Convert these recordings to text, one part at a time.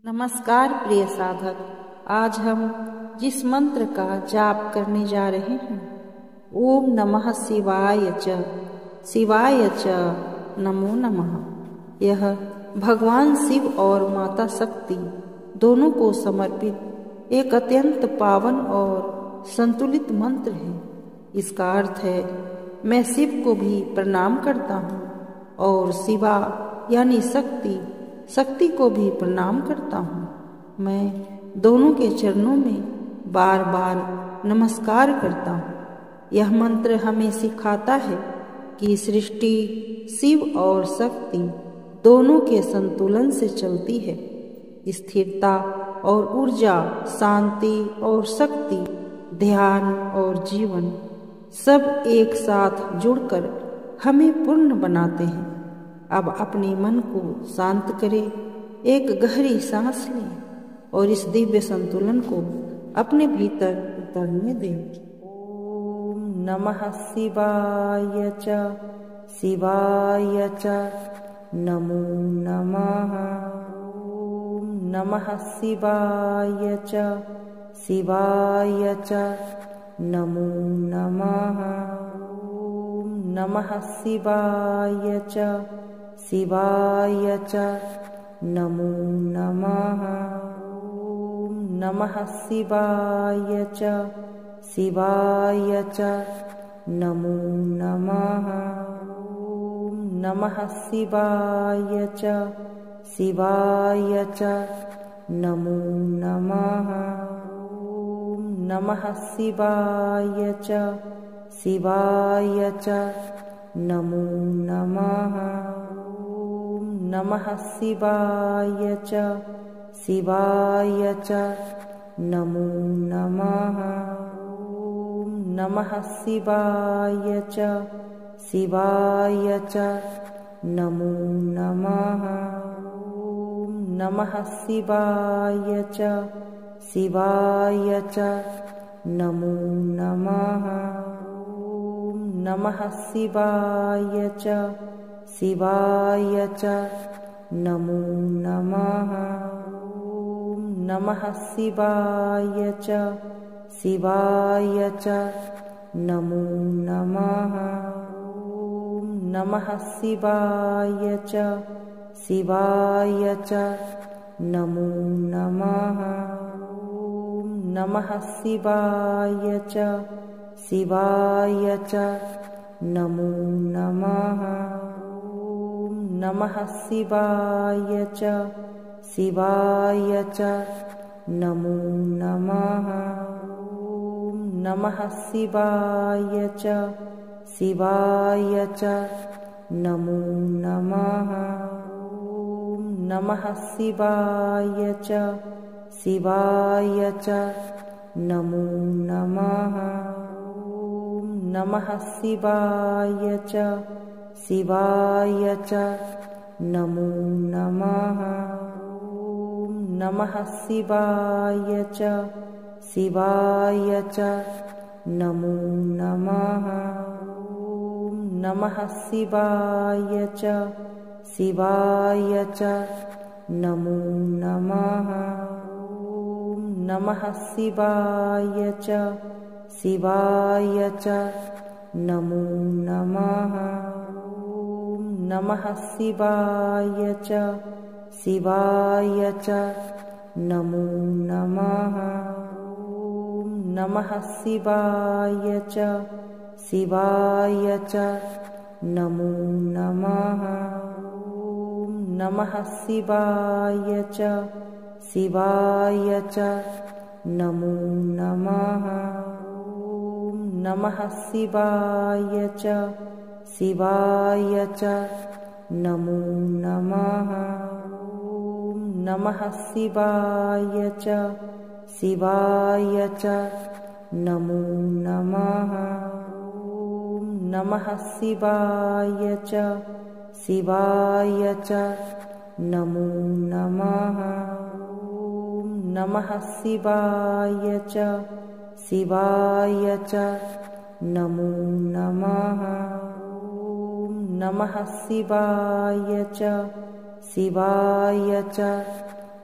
नमस्कार प्रिय साधक, आज हम जिस मंत्र का जाप करने जा रहे हैं, ओम नमः शिवाय च, शिवाय च नमो नमः। यह भगवान शिव और माता शक्ति दोनों को समर्पित एक अत्यंत पावन और संतुलित मंत्र है। इसका अर्थ है, मैं शिव को भी प्रणाम करता हूँ और शिवा यानी शक्ति को भी प्रणाम करता हूँ। मैं दोनों के चरणों में बार बार नमस्कार करता हूँ। यह मंत्र हमें सिखाता है कि सृष्टि शिव और शक्ति दोनों के संतुलन से चलती है। स्थिरता और ऊर्जा, शांति और शक्ति, ध्यान और जीवन सब एक साथ जुड़कर हमें पूर्ण बनाते हैं। अब अपने मन को शांत करें, एक गहरी सांस लें और इस दिव्य संतुलन को अपने भीतर उतरने दें। ओम नमः शिवाय च, शिवाय च नमो नमः। ओम नमः शिवाय च, शिवाय च नमो नमः। ओम नमः शिवाय च, शिवाय च नमो नमः। ओम नमः शिवाय च, शिवाय च नमो नमः। ओम नमः शिवाय च, शिवाय च नमो नमः। ओम नमः शिवाय च, शिवाय च नमो नमः। नमः शिवाय च, शिवाय च नमो नमः। ओम नमः शिवाय च, शिवाय च नमो नमः। ओम नमः शिवाय च, शिवाय च नमो नमः। ओम नमः शिवाय च, शिवाय च नमो नमः। ओम नमः शिवाय च, शिवाय च नमो नमः। ओम नमः शिवाय च, शिवाय च नमो नमः। ओम नमः शिवाय च, शिवाय च नमो नमः। नमः शिवाय च, शिवाय च नमो नमः। ओम नमः शिवाय च, शिवाय च नमो नमः। ओम नमः शिवाय च, शिवाय च नमो नमः। ओम नमः शिवाय च, शिवाय च नमो नमः। ओम नमः शिवाय च, शिवाय च नमो नमः। ओम नमः शिवाय च, शिवाय च नमो नमः। ओम नमः शिवाय च, शिवाय च नमो नमः। नमः शिवाय च, शिवाय च नमो नमः। ओम नमः शिवाय च, शिवाय च नमो नमः। ओम नमः शिवाय च, शिवाय च नमो नमः। ओम नमः शिवाय च, शिवाय च नमो नमः। ओम नमः शिवाय च, शिवाय च नमो नमः। ओम नमः शिवाय च, शिवाय च नमो नमः। ओम नमः शिवाय च, शिवाय च नमो नमः। नमः शिवाय च, शिवाय च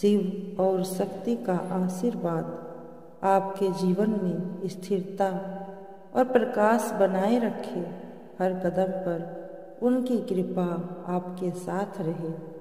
शिव और शक्ति का आशीर्वाद आपके जीवन में स्थिरता और प्रकाश बनाए रखे। हर कदम पर उनकी कृपा आपके साथ रहे।